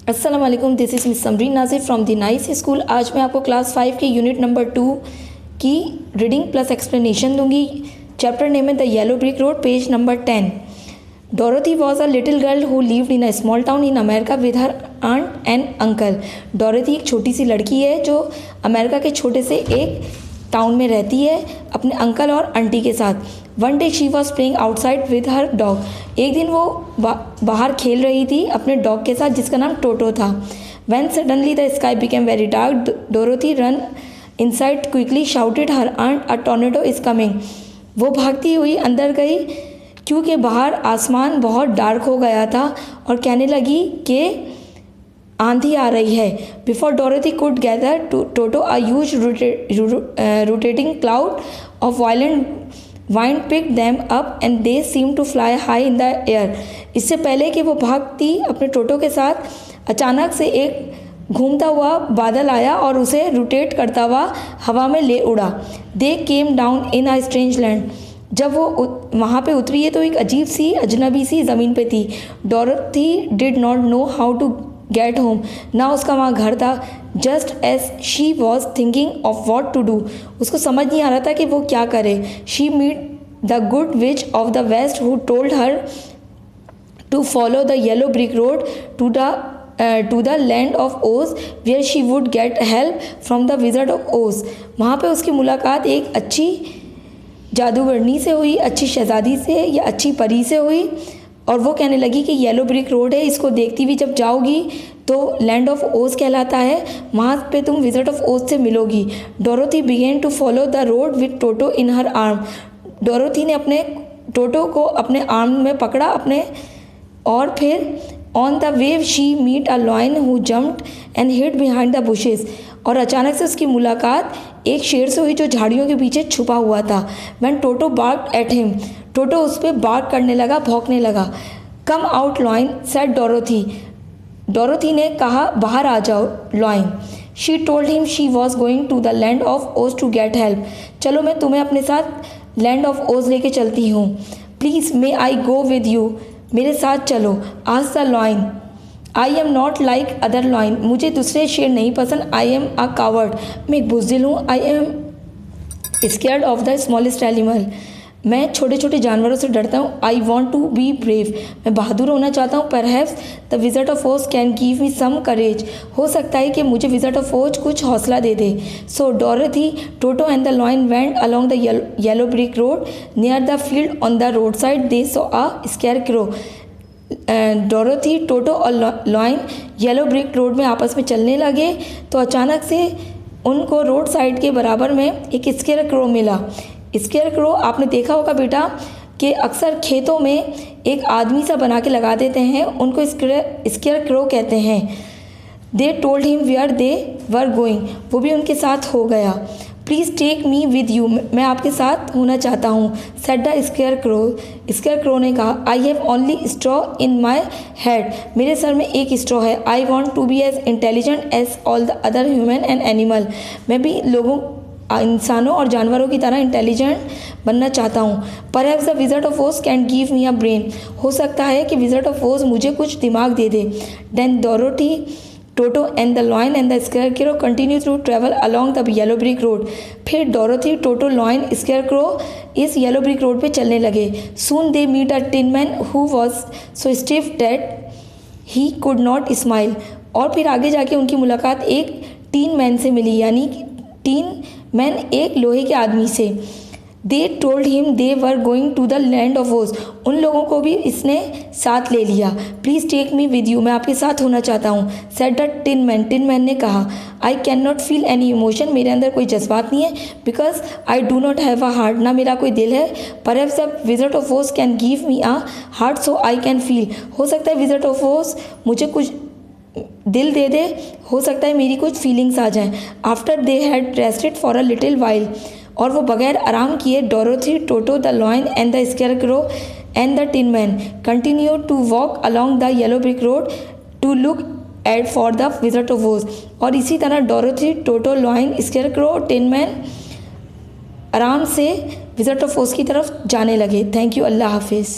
अस्सलाम वालेकुम, this is miss Samreen Nazir from the nice school. आज मैं आपको क्लास 5 के यूनिट नंबर 2 की रीडिंग प्लस एक्सप्लेनेशन दूंगी। चैप्टर नेम है the yellow brick road, page number 10। Dorothy was a little girl who lived in a small town in America with her aunt and uncle. Dorothy एक छोटी सी लड़की है जो America के छोटे से एक टाउन में रहती है अपने अंकल और आंटी के साथ। One day she was playing outside with her dog. एक दिन वो बाहर खेल रही थी अपने डॉग के साथ जिसका नाम टोटो था। When suddenly the sky became very dark, Dorothy ran inside quickly, shouted her aunt, "A tornado is coming." वो भागती हुई अंदर गई क्योंकि बाहर आसमान बहुत डार्क हो गया था और कहने लगी कि आंधी आ रही है। Before Dorothy could gather Toto a huge rotating cloud of violent wind pick them up and they seem to fly high in the air. इससे पहले कि वो भागती अपने टोटो के साथ, अचानक से एक घूमता हुआ बादल आया और उसे रोटेट करता हुआ हवा में ले उड़ा। They came down in a strange land. जब वो वहाँ पे उतरी है तो एक अजीब सी अजनबी सी ज़मीन पे थी। Dorothy did not know how to get home. ना उसका वहाँ घर था। Just as she was thinking of what to do, उसको समझ नहीं आ रहा था कि वो क्या करे। She meet the good witch of the west who told her to follow the yellow brick road to the land of Oz where she would get help from the wizard of Oz. वहाँ पे उसकी मुलाकात एक अच्छी जादूगरनी से हुई, अच्छी शहजादी से या अच्छी परी से हुई, और वो कहने लगी कि येलो ब्रिक रोड है, इसको देखती हुई जब जाओगी तो लैंड ऑफ ओज कहलाता है, वहाँ पे तुम विजर्ड ऑफ ओज से मिलोगी। Dorothy began to follow the road with Toto in her arm. Dorothy ने अपने टोटो को अपने आर्म में पकड़ा अपने, और फिर on the wave she meet a lion who jumped and hid behind the bushes. और अचानक से उसकी मुलाकात एक शेर से हुई जो झाड़ियों के पीछे छुपा हुआ था। When Toto barked at him, Toto उस पर बार्क करने लगा, भौंकने लगा। Come out lion, said Dorothy. Dorothy ने कहा, बाहर आ जाओ lion. She told him she was going to the land of Oz to get help. चलो मैं तुम्हें अपने साथ लैंड ऑफ ओज लेके चलती हूँ। Please may I go with you, मेरे साथ चलो। आज the lion, I am not like other lion, मुझे दूसरे शेर नहीं पसंद। आई एम अ कावर्ड, मैं एक बुज़दिल हूँ। I am scared of the smallest animal, मैं छोटे छोटे जानवरों से डरता हूँ। I want to be brave, मैं बहादुर होना चाहता हूँ। Perhaps the wizard of Oz can give me some courage, हो सकता है कि मुझे विजर्ड ऑफ ओज कुछ हौसला दे दे। So Dorothy, Toto and the lion went along the yellow brick road near the field on the road side. They saw a scarecrow. Dorothy, Toto और लॉयन येलो ब्रिक रोड में आपस में चलने लगे तो अचानक से उनको रोड साइड के बराबर में एक स्केयरक्रो मिला। स्केयरक्रो आपने देखा होगा बेटा कि अक्सर खेतों में एक आदमी सा बना के लगा देते हैं, उनको स्केयरक्रो कहते हैं। They told him where they were going, वो भी उनके साथ हो गया। Please take me with you, मैं आपके साथ होना चाहता हूँ। सेड द स्केयरक्रो, स्केयरक्रो ने कहा, I have only straw in my head, मेरे सर में एक स्ट्रॉ है। I want to be as intelligent as all the other human and animal, मैं भी लोगों, इंसानों और जानवरों की तरह इंटेलिजेंट बनना चाहता हूँ। Perhaps the wizard of Oz can give me a brain, हो सकता है कि विजर्ड ऑफ ओज मुझे कुछ दिमाग दे दे। Then Dorothy, Toto and the lion and the scarecrow continue to travel along the yellow brick road. फिर डोरोथी, टोटो, लॉयन, स्केयरक्रो इस येलो ब्रिक रोड पे चलने लगे। Soon they meet a tin man who was so stiff that he could not smile. और फिर आगे जाके उनकी मुलाकात एक टीन मैन से मिली, यानी टीन मैन एक लोहे के आदमी से। They told him they were going to the land of Oz, उन लोगों को भी इसने साथ ले लिया। Please take me with you, मैं आपके साथ होना चाहता हूँ। सेड द टिन मैन ने कहा, I can not feel any emotion, मेरे अंदर कोई जज्बात नहीं है। Because I do not have a heart, ना मेरा कोई दिल है। Perhaps the wizard of Oz can give me a heart so I can feel, हो सकता है विजर्ड ऑफ ओज मुझे कुछ दिल दे दे, हो सकता है मेरी कुछ फीलिंग्स आ जाएं। After they had rested for a little while, और वो बगैर आराम किए Dorothy, Toto, the lion and the scarecrow and the tin man continue to walk along the yellow brick road to look at for the wizard of Oz. और इसी तरह Dorothy, Toto, lion, scarecrow, tin man आराम से wizard of ओज की तरफ जाने लगे। थैंक यू, अल्लाह हाफिज़।